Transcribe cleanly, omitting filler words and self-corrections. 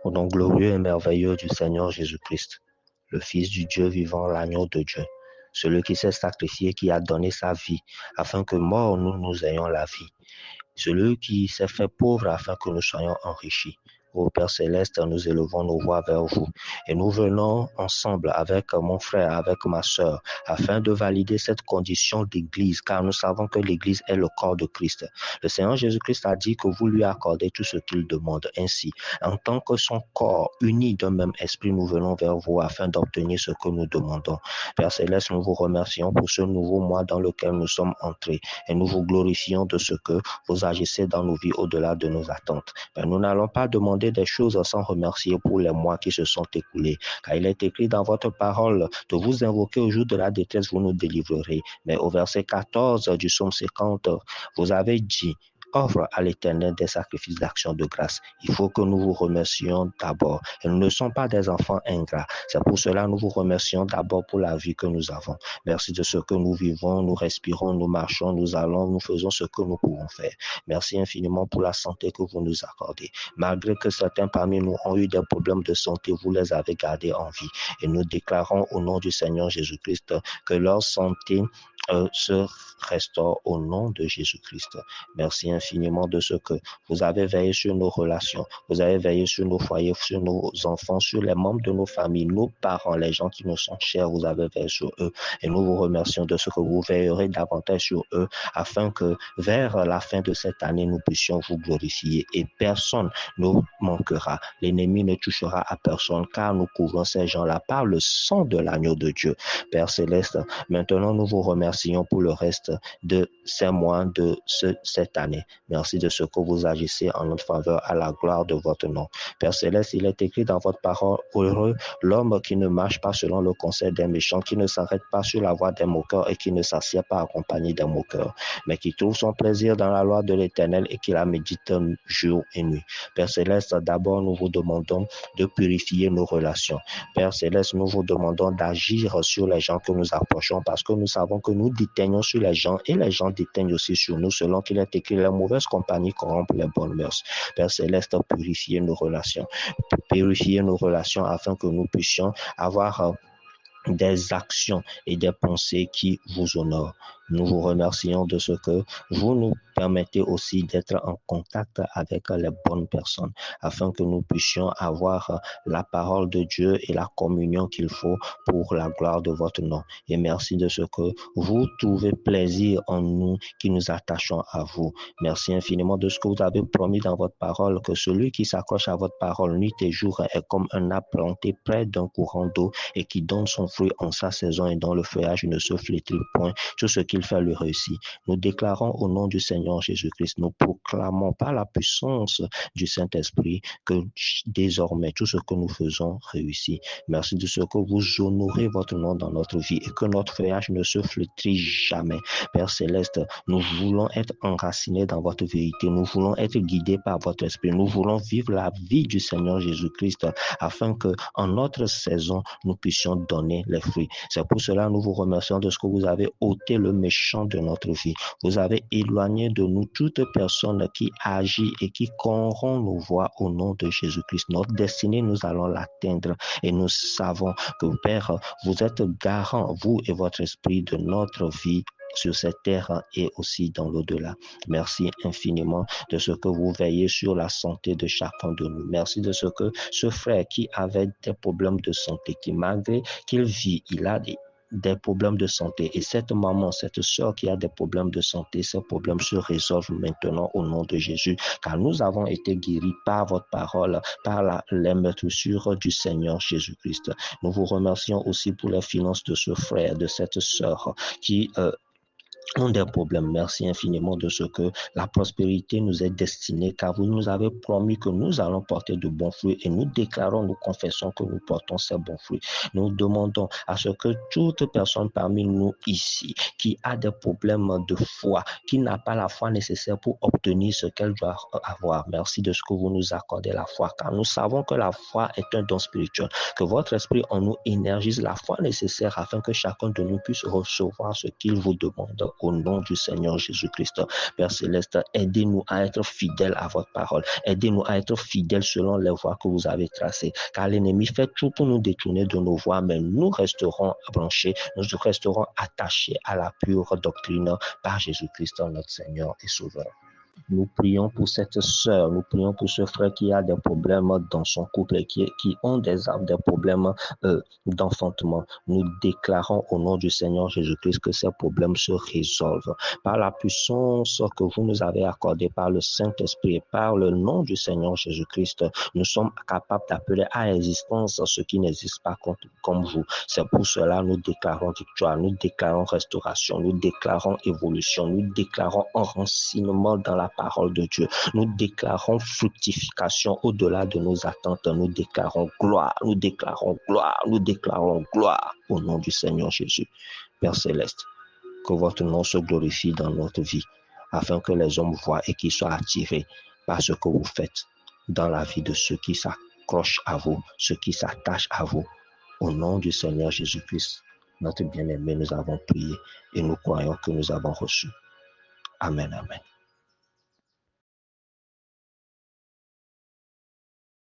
Au nom glorieux et merveilleux du Seigneur Jésus-Christ, le Fils du Dieu vivant, l'agneau de Dieu, celui qui s'est sacrifié, qui a donné sa vie, afin que mort nous ayons la vie. Celui qui s'est fait pauvre afin que nous soyons enrichis. Ô Père Céleste, nous élevons nos voix vers vous et nous venons ensemble avec mon frère, avec ma sœur, afin de valider cette condition d'église, car nous savons que l'église est le corps de Christ. Le Seigneur Jésus-Christ a dit que vous lui accordez tout ce qu'il demande. Ainsi, en tant que son corps uni d'un même esprit, nous venons vers vous afin d'obtenir ce que nous demandons. Père Céleste, nous vous remercions pour ce nouveau mois dans lequel nous sommes entrés et nous vous glorifions de ce que vous agissez dans nos vies au-delà de nos attentes. Mais nous n'allons pas demander des choses sans remercier pour les mois qui se sont écoulés, car il est écrit dans votre parole de vous invoquer au jour de la détresse, vous nous délivrerez. Mais au verset 14 du psaume 50, vous avez dit: offre à l'Éternel des sacrifices d'action de grâce. Il faut que nous vous remercions d'abord. Et nous ne sommes pas des enfants ingrats. C'est pour cela que nous vous remercions d'abord pour la vie que nous avons. Merci de ce que nous vivons, nous respirons, nous marchons, nous allons, nous faisons ce que nous pouvons faire. Merci infiniment pour la santé que vous nous accordez. Malgré que certains parmi nous ont eu des problèmes de santé, vous les avez gardés en vie. Et nous déclarons au nom du Seigneur Jésus-Christ que leur santé se restaure au nom de Jésus-Christ. Merci infiniment de ce que vous avez veillé sur nos relations, vous avez veillé sur nos foyers, sur nos enfants, sur les membres de nos familles, nos parents, les gens qui nous sont chers, vous avez veillé sur eux. Et nous vous remercions de ce que vous veillerez davantage sur eux afin que vers la fin de cette année, nous puissions vous glorifier et personne ne manquera. L'ennemi ne touchera à personne car nous couvrons ces gens-là par le sang de l'agneau de Dieu. Père Céleste, maintenant nous vous remercions pour le reste de ces mois de cette année. Merci de ce que vous agissez en notre faveur à la gloire de votre nom. Père Céleste, il est écrit dans votre parole: heureux l'homme qui ne marche pas selon le conseil des méchants, qui ne s'arrête pas sur la voie des moqueurs et qui ne s'assied pas accompagné des moqueurs, mais qui trouve son plaisir dans la loi de l'Éternel et qui la médite jour et nuit. Père Céleste, d'abord nous vous demandons de purifier nos relations. Père Céleste, nous vous demandons d'agir sur les gens que nous approchons parce que nous savons que nous déteignons sur les gens et les gens déteignent aussi sur nous, selon qu'il est écrit: la mauvaise compagnie corrompt les bonnes mœurs. Père Céleste, purifiez nos relations afin que nous puissions avoir des actions et des pensées qui vous honorent. Nous vous remercions de ce que vous nous permettez aussi d'être en contact avec les bonnes personnes afin que nous puissions avoir la parole de Dieu et la communion qu'il faut pour la gloire de votre nom. Et merci de ce que vous trouvez plaisir en nous qui nous attachons à vous. Merci infiniment de ce que vous avez promis dans votre parole, que celui qui s'accroche à votre parole nuit et jour est comme un arbre planté près d'un courant d'eau et qui donne son fruit en sa saison et dont le feuillage ne se flétrit point. Tout ce qu'il fait lui réussit. Nous déclarons au nom du Seigneur Jésus-Christ, nous proclamons par la puissance du Saint-Esprit que désormais tout ce que nous faisons réussit. Merci de ce que vous honorez votre nom dans notre vie et que notre feuillage ne se flétrit jamais. Père Céleste, nous voulons être enracinés dans votre vérité. Nous voulons être guidés par votre esprit. Nous voulons vivre la vie du Seigneur Jésus-Christ afin que en notre saison, nous puissions donner les fruits. C'est pour cela que nous vous remercions de ce que vous avez ôté le méchant de notre vie. Vous avez éloigné de nous toute personne qui agit et qui corrompt nos voies au nom de Jésus-Christ. Notre destinée, nous allons l'atteindre et nous savons que Père, vous êtes garant, vous et votre esprit, de notre vie sur cette terre et aussi dans l'au-delà. Merci infiniment de ce que vous veillez sur la santé de chacun de nous. Merci de ce que ce frère qui avait des problèmes de santé, qui malgré qu'il vit, il a des problèmes de santé. Et cette maman, cette soeur qui a des problèmes de santé, ces problèmes se résolvent maintenant au nom de Jésus, car nous avons été guéris par votre parole, par les meurtrissures du Seigneur Jésus-Christ. Nous vous remercions aussi pour les finances de ce frère, de cette soeur qui ont des problèmes. Merci infiniment de ce que la prospérité nous est destinée, car vous nous avez promis que nous allons porter de bons fruits et nous déclarons, nous confessons que nous portons ces bons fruits. Nous demandons à ce que toute personne parmi nous ici qui a des problèmes de foi, qui n'a pas la foi nécessaire pour obtenir ce qu'elle doit avoir, merci de ce que vous nous accordez la foi, car nous savons que la foi est un don spirituel, que votre esprit en nous énergise la foi nécessaire afin que chacun de nous puisse recevoir ce qu'il vous demande au nom du Seigneur Jésus-Christ. Père Céleste, aidez-nous à être fidèles à votre parole. Aidez-nous à être fidèles selon les voies que vous avez tracées. Car l'ennemi fait tout pour nous détourner de nos voies, mais nous resterons branchés, nous resterons attachés à la pure doctrine par Jésus-Christ, notre Seigneur et Sauveur. Nous prions pour cette sœur, nous prions pour ce frère qui a des problèmes dans son couple et qui ont des problèmes d'enfantement. Nous déclarons au nom du Seigneur Jésus-Christ que ces problèmes se résolvent par la puissance que vous nous avez accordée par le Saint-Esprit et par le nom du Seigneur Jésus-Christ. Nous sommes capables d'appeler à l'existence ce qui n'existe pas comme vous. C'est pour cela nous déclarons victoire, nous déclarons restauration, nous déclarons évolution, nous déclarons enracinement dans la parole de Dieu. Nous déclarons fructification au-delà de nos attentes. Nous déclarons gloire, nous déclarons gloire, nous déclarons gloire au nom du Seigneur Jésus. Père Céleste, que votre nom se glorifie dans notre vie, afin que les hommes voient et qu'ils soient attirés par ce que vous faites dans la vie de ceux qui s'accrochent à vous, ceux qui s'attachent à vous. Au nom du Seigneur Jésus-Christ, notre bien-aimé, nous avons prié et nous croyons que nous avons reçu. Amen, amen.